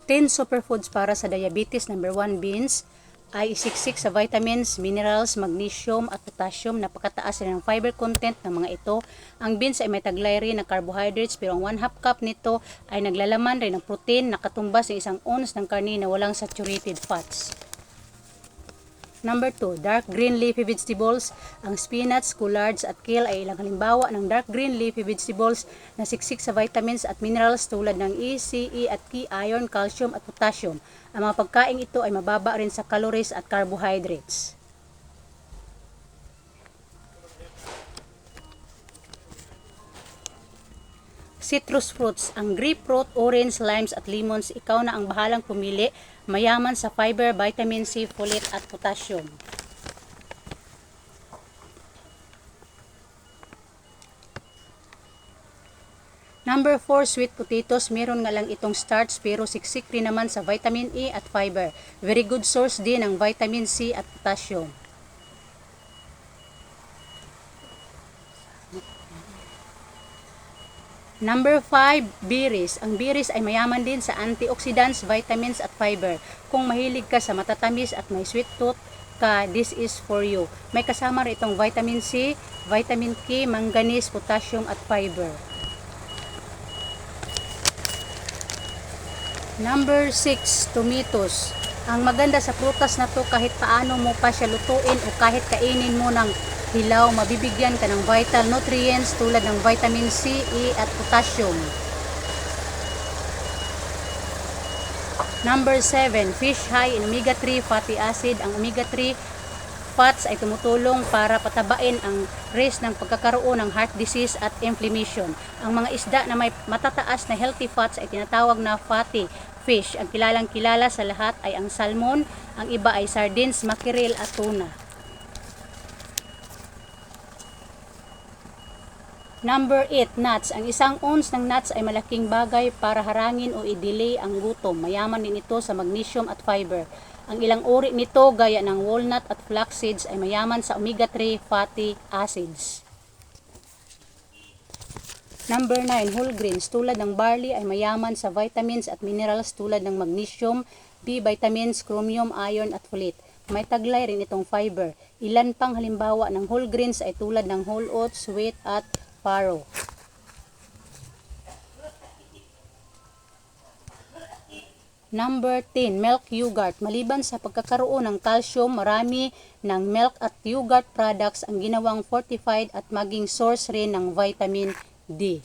10 superfoods para sa diabetes. Number 1, beans. Ay isiksik sa vitamins, minerals, magnesium at potassium. Napakataas rin ng fiber content ng mga ito. Ang beans ay may taglay rin ng carbohydrates, pero ang 1/2 cup nito ay naglalaman rin ng protein na katumbas ng 1 ounce ng karne na walang saturated fats. Number 2, dark green leafy vegetables. Ang spinach, collards at kale ay ilang halimbawa ng dark green leafy vegetables na siksik sa vitamins at minerals tulad ng E, C, E at K, iron, calcium at potassium. Ang mga pagkain ito ay mababa rin sa calories at carbohydrates. Citrus fruits, ang grapefruit, orange, limes at lemons, ikaw na ang bahalang pumili. Mayaman sa fiber, vitamin C, folate at potassium. Number 4, sweet potatoes. Meron nga lang itong starch pero siksik rin naman sa vitamin E at fiber. Very good source din ng vitamin C at potassium. Number 5, berries. Ang berries ay mayaman din sa antioxidants, vitamins at fiber. Kung mahilig ka sa matatamis at may sweet tooth ka, this is for you. May kasama rin itong vitamin C, vitamin K, manganese, potassium at fiber. Number 6, tomatoes. Ang maganda sa prutas na to, kahit paano mo pa siya lutuin o kahit kainin mo ng hilaw, mabibigyan ka ng vital nutrients tulad ng vitamin C, E at potassium. Number 7, fish high in omega-3 fatty acid. Ang omega-3 fats ay tumutulong para patabain ang risk ng pagkakaroon ng heart disease at inflammation. Ang mga isda na may matataas na healthy fats ay tinatawag na fatty fish. Ang kilalang kilala sa lahat ay ang salmon, ang iba ay sardines, mackerel at tuna. Number 8, nuts. Ang 1 ounce ng nuts ay malaking bagay para harangin o i-delay ang gutom. Mayaman din ito sa magnesium at fiber. Ang ilang uri nito gaya ng walnut at flax seeds ay mayaman sa omega-3 fatty acids. Number 9, whole grains. Tulad ng barley ay mayaman sa vitamins at minerals tulad ng magnesium, B vitamins, chromium, iron at folate. May taglay rin itong fiber. Ilan pang halimbawa ng whole grains ay tulad ng whole oats, wheat at farro. Number 10, milk yogurt. Maliban sa pagkakaroon ng calcium, marami ng milk at yogurt products ang ginawang fortified at maging source rin ng vitamin D.